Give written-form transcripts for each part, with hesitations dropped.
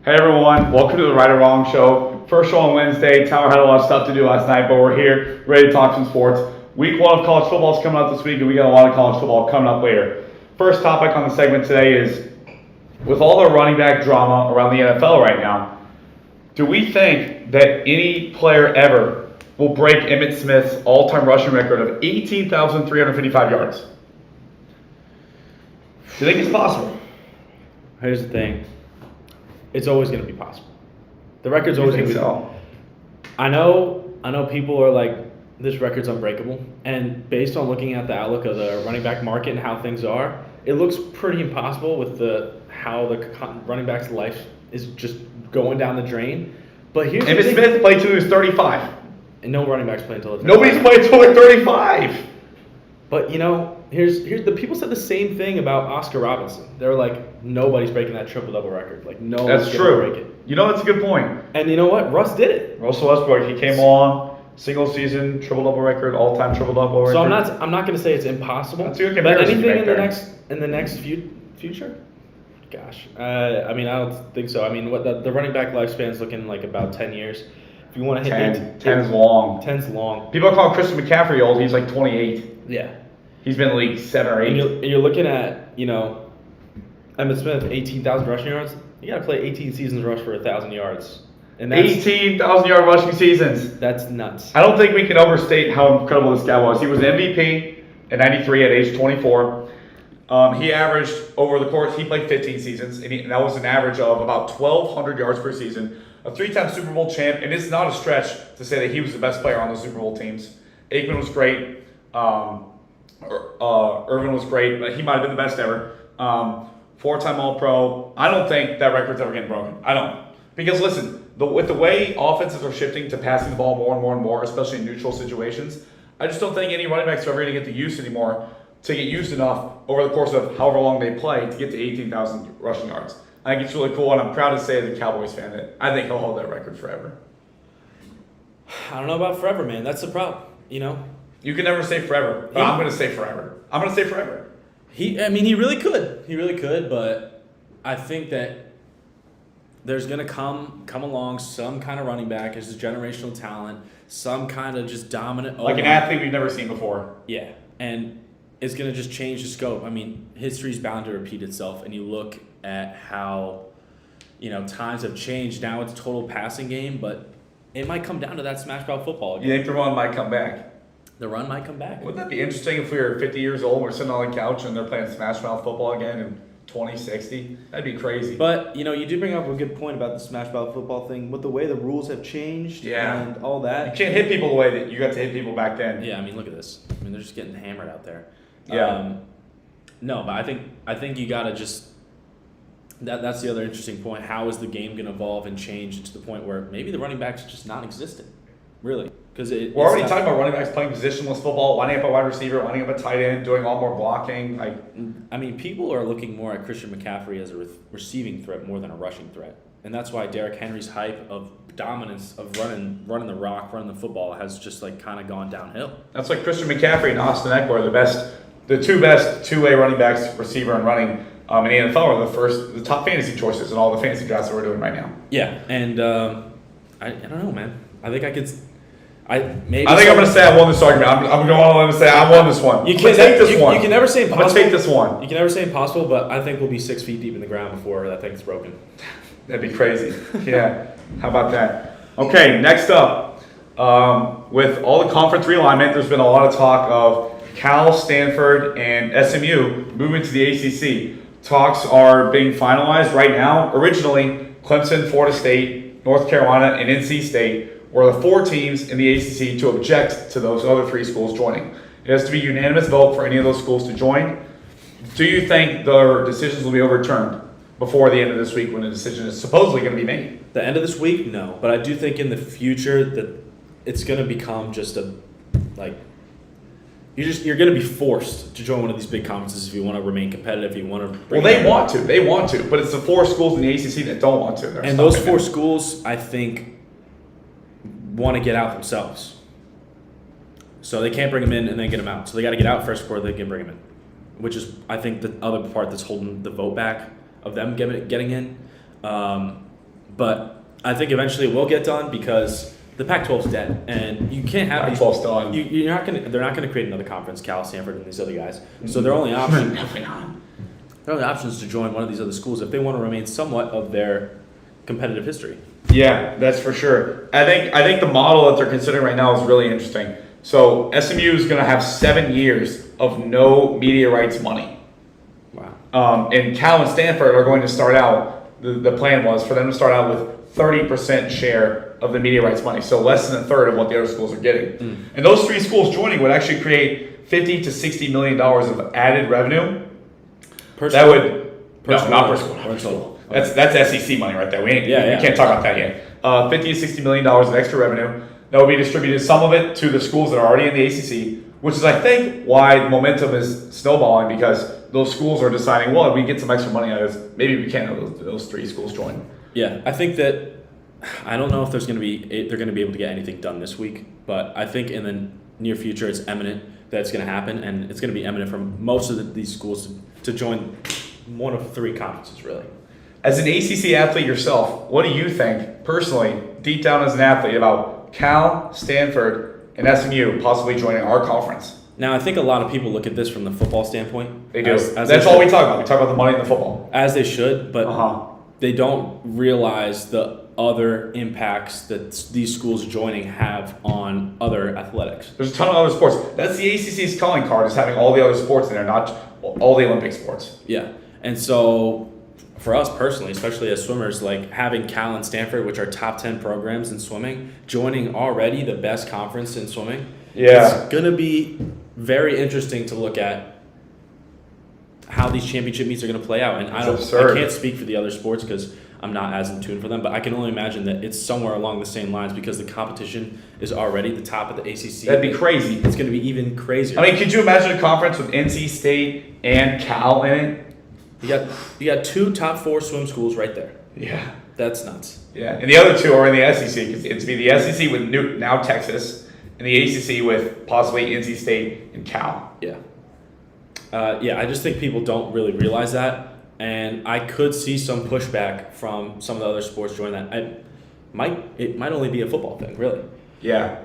Hey everyone, welcome to the Right or Wrong Show. First show on Wednesday. Tyler had a lot of stuff to do last night, but we're here ready to talk some sports. Week 1 of college football is coming up this week, and we got a lot of college football coming up later. First topic on the segment today is, with all the running back drama around the NFL right now, do we think that any player ever will break Emmitt Smith's all-time rushing record of 18,355 yards? Do you think it's possible? Here's the thing. It's always going to be possible. The record's always going to be. So? I know people are like, this record's unbreakable. And based on looking at the outlook of the running back market and how things are, it looks pretty impossible with how the running back's life is just going down the drain. But here's Emmitt Smith played till he was 35. And no running back's playing until Nobody's played until they're 35. But here's the people said the same thing about Oscar Robinson. They're like, nobody's breaking that triple-double record. Like, no one's going to break it. You know, that's a good point. And you know what? Russ did it. Russell Westbrook, he came on, single season, triple-double record, all-time triple-double record. So I'm not going to say it's impossible. That's a good but comparison anything to make in the next future? Gosh. I don't think so. I mean, what the running back lifespan is looking like about 10 years. If you want to hit 10 is long. 10's long. People call Christian McCaffrey old. He's like 28. Yeah. He's been in the league 7 or 8. And you're looking at, Emmitt Smith, 18,000 rushing yards. You got to play 18 seasons rush for 1,000 yards. And that's 18,000-yard rushing seasons. That's nuts. I don't think we can overstate how incredible this guy was. He was MVP in 93 at age 24. He averaged, over the course, he played 15 seasons, and that was an average of about 1,200 yards per season. A 3-time Super Bowl champ, and it's not a stretch to say that he was the best player on those Super Bowl teams. Aikman was great. Irvin was great, but he might have been the best ever. 4-time All-Pro. I don't think that record's ever getting broken. I don't. Because listen, with the way offenses are shifting to passing the ball more and more and more, especially in neutral situations, I just don't think any running backs are ever going to get the use anymore to get used enough over the course of however long they play to get to 18,000 rushing yards. I think it's really cool, and I'm proud to say as a Cowboys fan that I think he'll hold that record forever. I don't know about forever, man. That's the problem, You can never say forever, but I'm going to say forever. I'm going to say forever. He really could. He really could, but I think that there's going to come along some kind of running back as a generational talent, some kind of just dominant. Like an athlete we've never seen before. Yeah, and it's going to just change the scope. I mean, history's bound to repeat itself, and you look at how, times have changed. Now it's a total passing game, but it might come down to that smash mouth football again. You think the run might come back? The run might come back. Wouldn't that be interesting if we were 50 years old, we're sitting on the couch, and they're playing smash mouth football again in 2060? That'd be crazy. But, you do bring up a good point about the smash mouth football thing. With the way the rules have changed and all that. You can't hit people the way that you got to hit people back then. Yeah, I mean, look at this. I mean, they're just getting hammered out there. Yeah. No, but I think you got to just that's the other interesting point. How is the game going to evolve and change to the point where maybe the running back's just non-existent, really? Because we're already talking about running backs playing positionless football, lining up a wide receiver, lining up a tight end, doing all more blocking. I mean, people are looking more at Christian McCaffrey as a receiving threat more than a rushing threat, and that's why Derrick Henry's hype of dominance of running the rock, running the football has just kind of gone downhill. That's like Christian McCaffrey and Austin Eckler, the two best two-way running backs, receiver and running. In the NFL are the top fantasy choices in all the fantasy drafts that we're doing right now. Yeah, and I don't know, man. I think I'm going to say I won this argument. I'm going on and say I won this one. You can take this one. You can never say impossible. I'm going to take this one. You can never say impossible, but I think we'll be 6 feet deep in the ground before that thing's broken. That'd be crazy. Yeah. How about that? Okay, next up, with all the conference realignment, there's been a lot of talk of Cal, Stanford, and SMU moving to the ACC. Talks are being finalized right now. Originally, Clemson, Florida State, North Carolina, and NC State were the 4 teams in the ACC to object to those other 3 schools joining. It has to be a unanimous vote for any of those schools to join. Do you think their decisions will be overturned before the end of this week when the decision is supposedly going to be made? The end of this week, no. But I do think in the future that it's going to become just you're going to be forced to join one of these big conferences if you want to remain competitive. If you want to. They want to, but it's the 4 schools in the ACC that don't want to. And those 4 schools, I think, want to get out themselves. So they can't bring them in and then get them out. So they got to get out first before they can bring them in, which is, I think, the other part that's holding the vote back of them getting in. But I think eventually it will get done because the Pac-12 is dead, and you can't have Pac-12's done. You're not gonna. They're not gonna create another conference, Cal, Stanford, and these other guys. So their only option. Definitely not. Their only option is to join one of these other schools if they want to remain somewhat of their competitive history. Yeah, that's for sure. I think the model that they're considering right now is really interesting. So SMU is going to have 7 years of no media rights money. Wow. And Cal and Stanford are going to start out. The plan was for them to start out with 30% share of the media rights money, so less than a third of what the other schools are getting. And those 3 schools joining would actually create $50 to $60 million of added revenue. That would not per school. Not per school. That's SEC money right there. We can't talk about that yet. $50 to $60 million of extra revenue that will be distributed. Some of it to the schools that are already in the ACC, which is I think why momentum is snowballing, because those schools are deciding, well, if we get some extra money out of this, maybe we can have those 3 schools join. Yeah, I think that I don't know if they're going to be able to get anything done this week, but I think in the near future it's imminent that it's going to happen, and it's going to be imminent for most of these schools to join one of 3 conferences, really. As an ACC athlete yourself, what do you think, personally, deep down as an athlete, about Cal, Stanford, and SMU possibly joining our conference? Now, I think a lot of people look at this from the football standpoint. They do. That's all we talk about. We talk about the money in the football. As they should, but they don't realize the other impacts that these schools joining have on other athletics. There's a ton of other sports. That's the ACC's calling card, is having all the other sports in there, not all the Olympic sports. Yeah, and so for us personally, especially as swimmers, like having Cal and Stanford, which are top 10 programs in swimming, joining already the best conference in swimming, it's going to be very interesting to look at how these championship meets are going to play out. And I can't speak for the other sports because I'm not as in tune for them, but I can only imagine that it's somewhere along the same lines because the competition is already the top of the ACC. That'd be crazy. It's going to be even crazier. I mean, could you imagine a conference with NC State and Cal in it? You got 2 top 4 swim schools right there. Yeah. That's nuts. Yeah, and the other 2 are in the SEC. It's be the SEC with now Texas, and the ACC with possibly NC State and Cal. Yeah. I just think people don't really realize that, and I could see some pushback from some of the other sports joining that. It might only be a football thing, really. Yeah.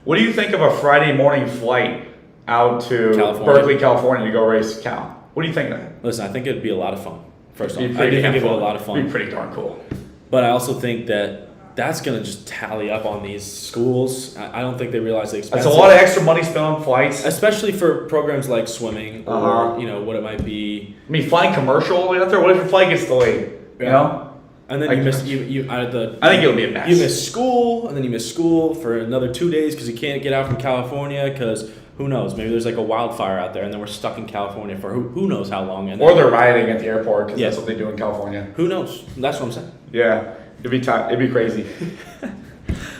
What do you think of a Friday morning flight out to California. Berkeley, California to go race Cal? What do you think of that? Listen, I think it'd be a lot of fun. First off, I do think it'd be a lot of fun. It'd be pretty darn cool. But I also think that's going to just tally up on these schools. I don't think they realize the expense. That's a lot of extra money spent on flights. Especially for programs like swimming or, what it might be. I mean, flying commercial all the way out there, what if your flight gets delayed? You know? And then I think it'll be a mess. You miss school, and then you miss school for another 2 days because you can't get out from California because who knows? Maybe there's like a wildfire out there, and then we're stuck in California for who knows how long. Or they're rioting at the airport because that's what they do in California. Who knows? That's what I'm saying. Yeah, it'd be crazy.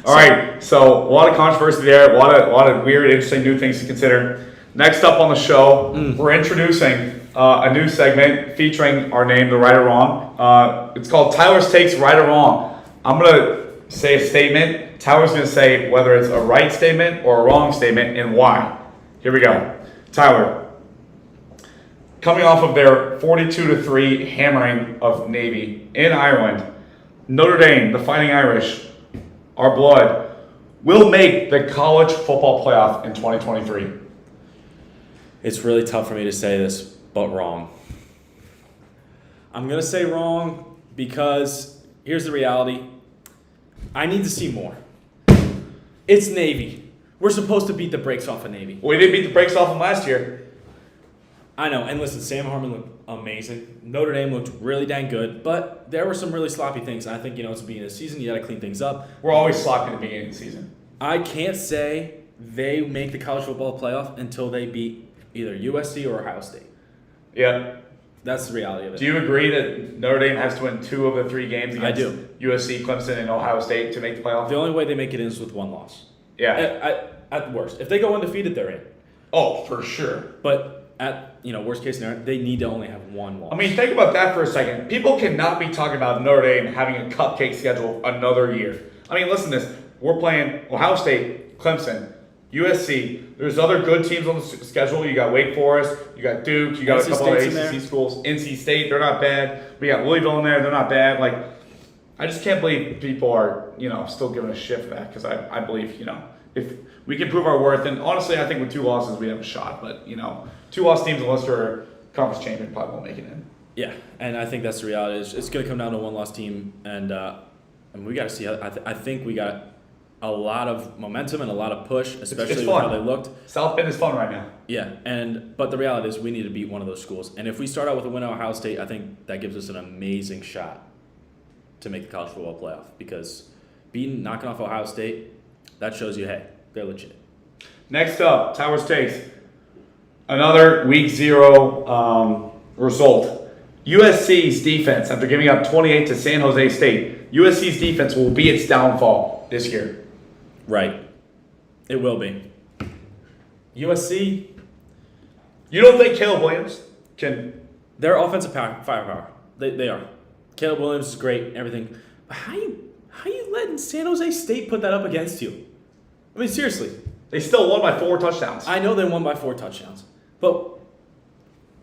All right, so a lot of controversy there, a lot of weird, interesting new things to consider. Next up on the show, we're introducing a new segment featuring our name, The Right or Wrong. It's called Tyler's Takes Right or Wrong. I'm going to say a statement. Tyler's going to say whether it's a right statement or a wrong statement and why. Here we go. Tyler, coming off of their 42-3 hammering of Navy in Ireland, Notre Dame, the Fighting Irish, our blood, will make the college football playoff in 2023. It's really tough for me to say this, but wrong. I'm going to say wrong because here's the reality. I need to see more. It's Navy. We're supposed to beat the brakes off of Navy. We did beat the brakes off them last year. I know, and listen, Sam Hartman looked amazing. Notre Dame looked really dang good, but there were some really sloppy things. And I think, it's the beginning of the season. You got to clean things up. We're always sloppy at the beginning of the season. I can't say they make the college football playoff until they beat either USC or Ohio State. Yeah. That's the reality of it. Do you agree that Notre Dame has to win 2 of the 3 games against USC, Clemson, and Ohio State to make the playoff? The only way they make it is with 1 loss. Yeah. At the worst. If they go undefeated, they're in. Oh, for sure. But at worst case scenario, they need to only have 1 loss. I mean, think about that for a second. People cannot be talking about Notre Dame having a cupcake schedule another year. I mean, listen to this. We're playing Ohio State, Clemson, USC. There's other good teams on the schedule. You got Wake Forest, you got Duke, you got a couple of ACC schools. NC State, they're not bad. We got Louisville in there, they're not bad. Like, I just can't believe people are, still giving a shit for that because I believe, if we can prove our worth, and honestly, I think with 2 losses we have a shot. But 2 loss teams unless they're conference champion probably won't make it in. Yeah, and I think that's the reality. It's going to come down to 1 loss team, and we got to see. I think we got a lot of momentum and a lot of push, especially with how they looked. South Bend is fun right now. Yeah, but the reality is we need to beat one of those schools, and if we start out with a win at Ohio State, I think that gives us an amazing shot to make the college football playoff because knocking off Ohio State, that shows you, hey, they're legit. Next up, Tower State. Another week 0 result. USC's defense, after giving up 28 to San Jose State, USC's defense will be its downfall this year. Right. It will be. USC. You don't think Caleb Williams can... They're offensive firepower. They are. Caleb Williams is great, everything. But how you letting San Jose State put that up against you? I mean, seriously. They still won by 4 touchdowns. I know they won by 4 touchdowns. But,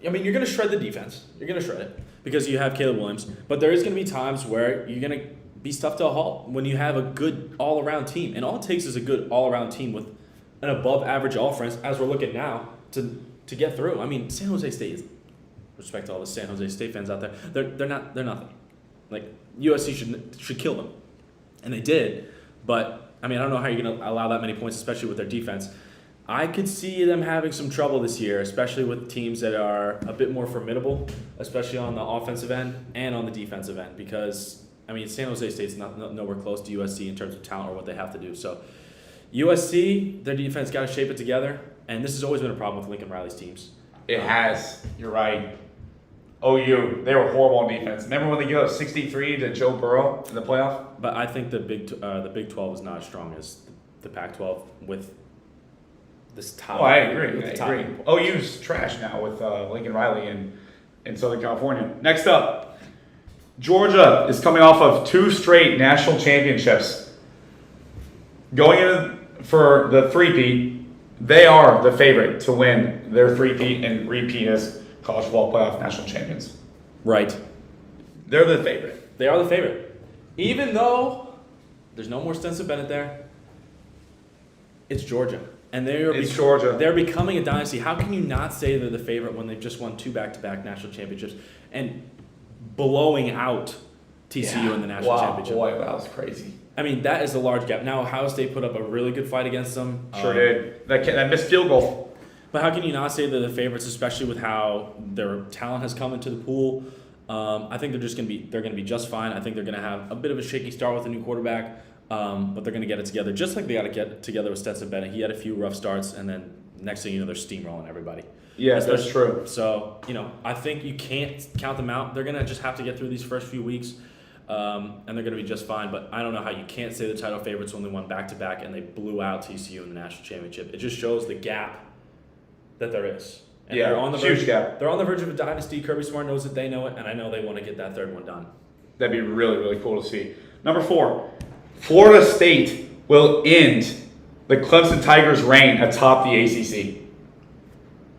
I mean, you're going to shred the defense. You're going to shred it because you have Caleb Williams. But there is going to be times where you're going to be stuffed to a halt when you have a good all-around team. And all it takes is a good all-around team with an above-average offense, as we're looking now, to get through. I mean, San Jose State is, respect to all the San Jose State fans out there, they're nothing. Like, USC should kill them. And they did. But, I mean, I don't know how you're going to allow that many points, especially with their defense. I could see them having some trouble this year, especially with teams that are a bit more formidable, especially on the offensive end and on the defensive end, because, I mean, San Jose State's nowhere close to USC in terms of talent or what they have to do. So USC, their defense got to shape it together, and this has always been a problem with Lincoln Riley's teams. It has. You're right. OU, they were horrible on defense. Remember when they gave up 63 to Joe Burrow in the playoff? But I think the Big 12 is not as strong as the Pac-12 with this top. Oh, I agree. OU's trash now with Lincoln Riley in Southern California. Next up, Georgia is coming off of 2 straight national championships. Going in for the three-peat, they are the favorite to win their three-peat and repeat as college football playoff national champions. Right. They're the favorite. They are the favorite. Even though there's no more Stetson Bennett there, it's Georgia. And Georgia. They're becoming a dynasty. How can you not say they're the favorite when they've just won 2 back-to-back national championships and blowing out TCU in the national championship? Boy, that was crazy. I mean, that is a large gap. Now, Ohio State put up a really good fight against them. Sure did. That missed field goal. But how can you not say they're the favorites, especially with how their talent has come into the pool? I think they're going to be just fine. I think they're going to have a bit of a shaky start with a new quarterback. But they're going to get it together, just like they got to get together with Stetson Bennett. He had a few rough starts, and then next thing you know, they're steamrolling everybody. Yeah, that's true. So, I think you can't count them out. They're going to just have to get through these first few weeks, and they're going to be just fine. But I don't know how you can't say the title favorites when they won back-to-back and they blew out TCU in the national championship. It just shows the gap that there is. And yeah, they're on the huge gap. They're on the verge of a dynasty. Kirby Smart knows that they know it, and I know they want to get that third one done. That'd be really, really cool to see. Number 4. Florida State will end the Clemson Tigers' reign atop the ACC.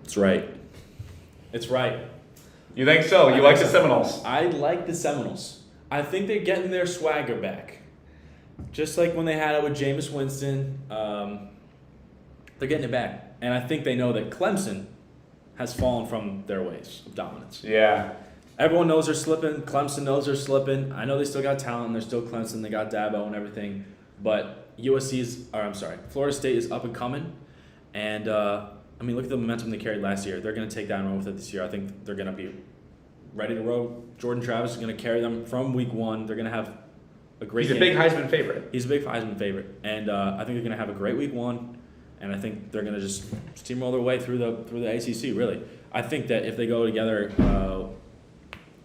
It's right. It's right. You think so? You like the Seminoles? I like the Seminoles. I think they're getting their swagger back. Just like when they had it with Jameis Winston, they're getting it back. And I think they know that Clemson has fallen from their ways of dominance. Yeah. Everyone knows they're slipping. Clemson knows they're slipping. I know they still got talent. And they're still Clemson. They got Dabo and everything. But Florida State is up and coming. And, look at the momentum they carried last year. They're going to take that and run with it this year. I think they're going to be ready to roll. Jordan Travis is going to carry them from week 1. They're going to have a great He's a big Heisman favorite. He's a big Heisman favorite. And I think they're going to have a great week 1. And I think they're going to just steamroll their way through the ACC, really. I think that if they go together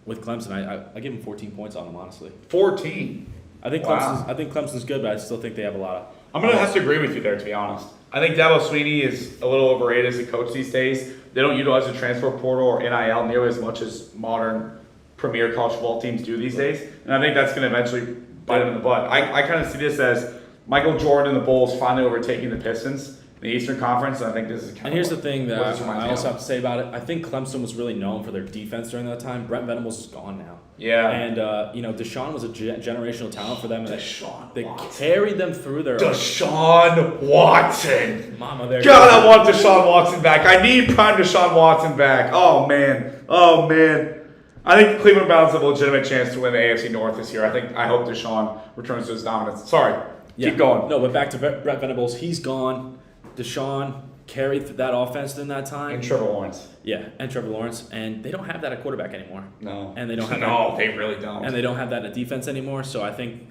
with Clemson, I give them 14 points on them, honestly. 14? I think Clemson's good, but I still think they have a lot of... I'm going to have to agree with you there, to be honest. I think Dabo Swinney is a little overrated as a coach these days. They don't utilize the transfer portal or NIL nearly as much as modern premier college football teams do these days. And I think that's going to eventually bite them in the butt. I kind of see this as Michael Jordan and the Bulls finally overtaking the Pistons. I the Eastern Conference. And I think this is kind And of here's the thing that what this reminds I me also of. have to say about it. I think Clemson was really known for their defense during that time. Brent Venables is gone now. Yeah. And, Deshaun was a generational talent for them. And Deshaun they Watson. carried them through their Deshaun Watson. mama there. God, I want Deshaun Watson back. I need prime Deshaun Watson back. Oh, man. Oh, man. I think the Cleveland Browns have a legitimate chance to win the AFC North this year. I hope Deshaun returns to his dominance. Sorry. Keep going. No, but back to Brent Venables. He's gone. Deshaun carried that offense in that time. And Trevor Lawrence. Yeah, and Trevor Lawrence. And they don't have that at quarterback anymore. No. And they don't have No, that. they really don't. And they don't have that at defense anymore. So I think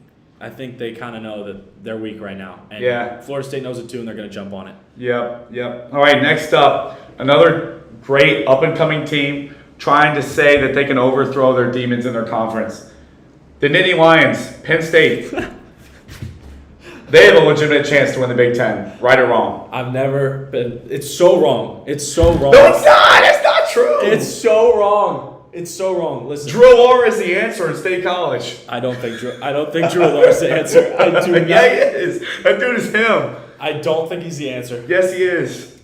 they kind of know that they're weak right now. And Yeah. Florida State knows it too, and they're going to jump on it. Yep. All right, next up, another great up-and-coming team trying to say that they can overthrow their demons in their conference. The Nittany Lions, Penn State. They have a legitimate chance to win the Big Ten, right or wrong. I've never been. It's so wrong. It's so wrong. No, it's not. It's not true. It's so wrong. It's so wrong. Listen. Drew Lohr is the answer in State College. I don't think Drew Lohr is the answer. I do not. Yeah, he is. That dude is him. I don't think he's the answer. Yes, he is.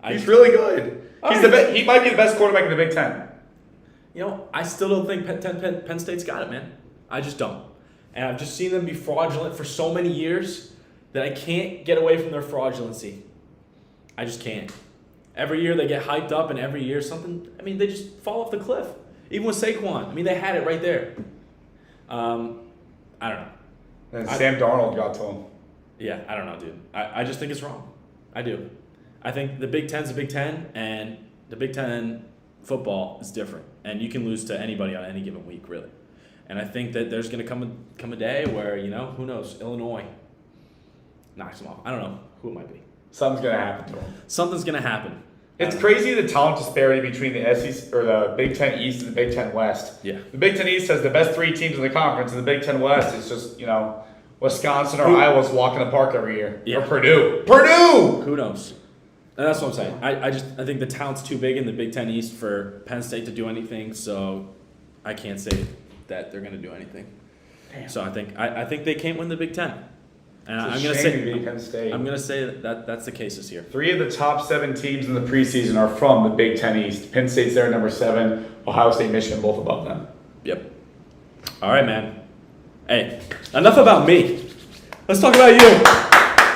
He's really good. He's the best. He might be the best quarterback in the Big Ten. I still don't think Penn State's got it, man. I just don't. And I've just seen them be fraudulent for so many years that I can't get away from their fraudulency. I just can't. Every year they get hyped up, and every year they just fall off the cliff. Even with Saquon, they had it right there. I don't know. And Sam Darnold got to him. Yeah, I don't know, dude. I just think it's wrong. I do. I think the Big Ten's the Big Ten, and the Big Ten football is different. And you can lose to anybody on any given week, really. And I think that there's going to come a day where, who knows, Illinois knocks them off. I don't know who it might be. Something's going to happen to him. Something's going to happen. It's crazy the talent disparity between the SEC or the Big Ten East and the Big Ten West. Yeah. The Big Ten East has the best 3 teams in the conference, and the Big Ten West is just, Wisconsin or Iowa's walk in the park every year. Yeah. Or Purdue. Purdue! Who knows? And that's what I'm saying. I think the talent's too big in the Big Ten East for Penn State to do anything, so I can't say that they're going to do anything. Damn. So I think they can't win the Big Ten. And It's a I'm shame to be Penn State. going to say that that's the case this year. 3 of the top 7 teams in the preseason are from the Big Ten East. Penn State's there at number 7. Ohio State, Michigan, both above them. Yep. All right, man. Hey, enough about me. Let's talk about you.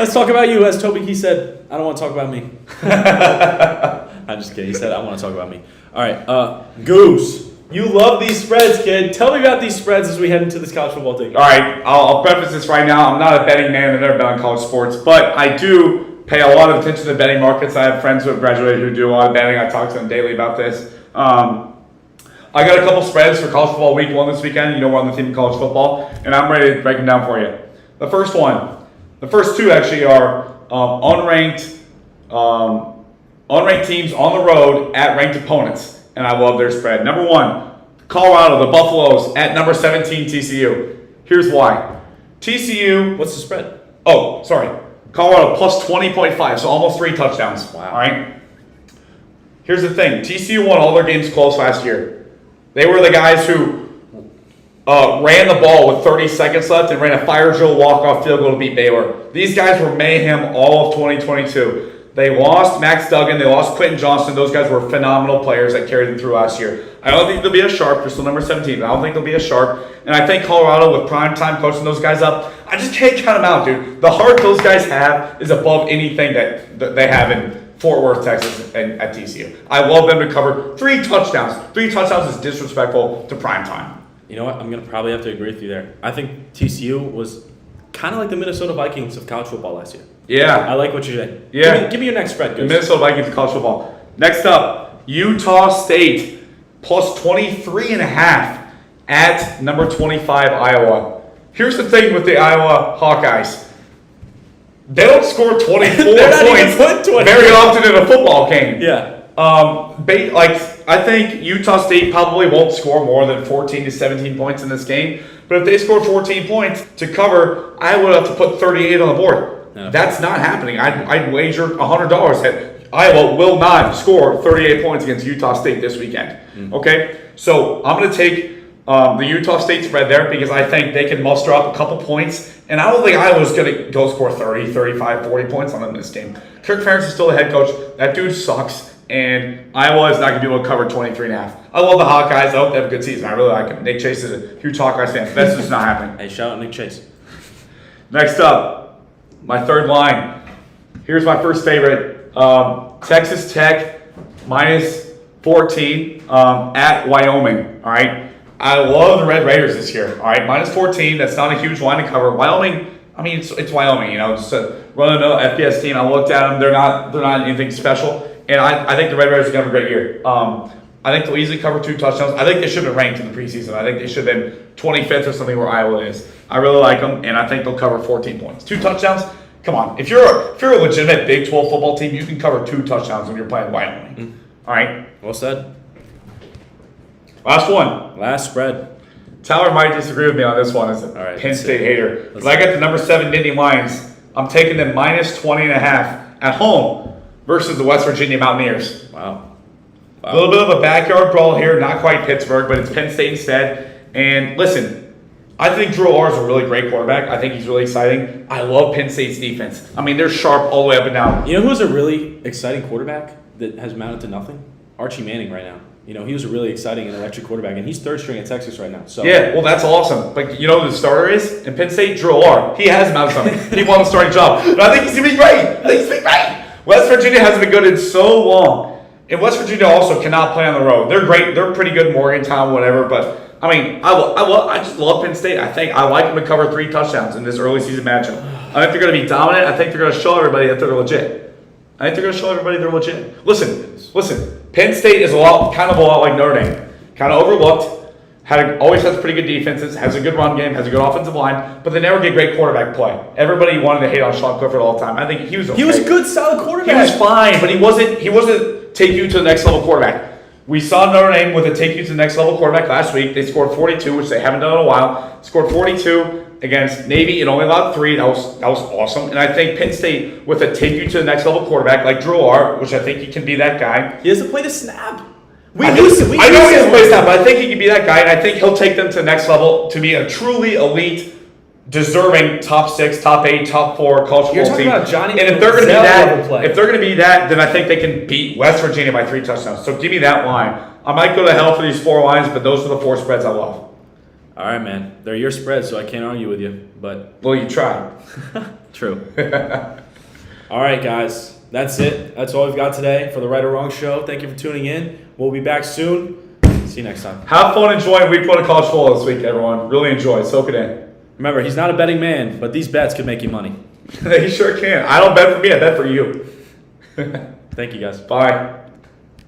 Let's talk about you. As Toby Keith said, I don't want to talk about me. I'm just kidding. He said, I want to talk about me. All right. Goose. You love these spreads, kid. Tell me about these spreads as we head into this college football thing. All right, I'll preface this right now. I'm not a betting man. I've never bet on college sports, but I do pay a lot of attention to betting markets. I have friends who have graduated who do a lot of betting. I talk to them daily about this. I got a couple spreads for college football week 1 this weekend. We're on the team of college football, and I'm ready to break them down for you. The first 2 actually are unranked teams on the road at ranked opponents. And I love their spread. Number 1, Colorado, the Buffaloes at number 17 TCU. Here's why. TCU. What's the spread? Oh, sorry. Colorado plus 20.5, so almost 3 touchdowns. Wow. All right. Here's the thing. TCU won all their games close last year. They were the guys who ran the ball with 30 seconds left and ran a fire drill walk-off field goal to beat Baylor. These guys were mayhem all of 2022. They lost Max Duggan. They lost Quentin Johnston. Those guys were phenomenal players that carried them through last year. I don't think they'll be as sharp. They're still number 17, but I don't think they'll be as sharp. And I think Colorado, with prime time coaching those guys up, I just can't count them out, dude. The heart those guys have is above anything that they have in Fort Worth, Texas, and at TCU. I love them to cover 3 touchdowns. 3 touchdowns is disrespectful to prime time. You know what? I'm going to probably have to agree with you there. I think TCU was kind of like the Minnesota Vikings of college football last year. Yeah. I like what you're saying. Yeah. Give me your next spread, The Goose. Minnesota Vikings of college football. Next up, Utah State plus 23.5 at number 25 Iowa. Here's the thing with the Iowa Hawkeyes. They don't score 24 They're not even points put 20. very often in a football game. Yeah. I think Utah State probably won't score more than 14 to 17 points in this game. But if they score 14 points to cover, I would have to put 38 on the board. No. That's not happening. I'd wager $100 that Iowa will not score 38 points against Utah State this weekend. Okay? So I'm going to take the Utah State spread there because I think they can muster up a couple points. And I don't think Iowa's going to go score 30, 35, 40 points on them in this game. Kirk Ferentz is still the head coach. That dude sucks. And Iowa is not going to be able to cover 23.5. I love the Hawkeyes. I hope they have a good season. I really like them. Nick Chase is a huge Hawkeyes fan. That's just not happening. Hey, shout out Nick Chase. Next up, my third line. Here's my first favorite. Texas Tech minus 14 at Wyoming. All right. I love the Red Raiders this year. All right. Minus 14. That's not a huge line to cover. Wyoming, I mean, it's Wyoming. You know, it's running an FBS team. I looked at them. They're not anything special. And I think the Red Raiders are going to have a great year. I think they'll easily cover 2 touchdowns. I think they should have been ranked in the preseason. I think they should have been 25th or something where Iowa is. I really like them, and I think they'll cover 14 points. 2 touchdowns? Come on. If you're a legitimate Big 12 football team, you can cover 2 touchdowns when you're playing Wyoming. Mm-hmm. All right? Well said. Last one. Last spread. Tyler might disagree with me on this one as a right, Penn State hater. But Let's I got the number 7 Nittany Lions. I'm taking them minus 20.5 at home versus the West Virginia Mountaineers. Wow. A little bit of a backyard brawl here, not quite Pittsburgh, but it's Penn State instead. And listen, I think Drew Orr is a really great quarterback. I think he's really exciting. I love Penn State's defense. I mean, they're sharp all the way up and down. You know who's a really exciting quarterback that has mounted to nothing? Archie Manning right now. You know, he was a really exciting and electric quarterback, and he's third string at Texas right now. So yeah, well, that's awesome. But you know who the starter is? In Penn State, Drew Orr. He has mounted something. He won the starting job. But I think he's going to be great. I think he's going to be great. West Virginia hasn't been good in so long. And West Virginia also cannot play on the road. They're great. They're pretty good in Morgantown, whatever. But, I mean, I just love Penn State. I like them to cover 3 touchdowns in this early season matchup. I think they're going to be dominant. I think they're going to show everybody that they're legit. I think they're going to show everybody they're legit. Listen. Penn State is kind of a lot like Notre Dame. Kind of overlooked. Always has pretty good defenses. Has a good run game. Has a good offensive line. But they never get great quarterback play. Everybody wanted to hate on Sean Clifford all the time. I think he was okay. he was a good, solid quarterback. He was fine, but he wasn't take you to the next level quarterback. We saw Notre Dame with a take you to the next level quarterback last week. They scored 42, which they haven't done in a while. Scored 42 against Navy and only allowed 3. That was awesome. And I think Penn State with a take you to the next level quarterback like Drew Orr, which I think he can be that guy. He doesn't play the snap. I know he doesn't play snap, but I think he can be that guy, and I think he'll take them to the next level to be a truly elite, deserving top 6, top 8, top 4 college football team. You're talking about Johnny. And if they're going to be that, then I think they can beat West Virginia by 3 touchdowns. So give me that line. I might go to hell for these 4 lines, but those are the 4 spreads I love. All right, man. They're your spreads, so I can't argue with you. But well, you try. True. All right, guys. That's it. That's all we've got today for the Right or Wrong show. Thank you for tuning in. We'll be back soon. See you next time. Have fun enjoying week 1 of college football this week, everyone. Really enjoy. Soak it in. Remember, he's not a betting man, but these bets could make you money. They sure can. I don't bet for me. I bet for you. Thank you, guys. Bye.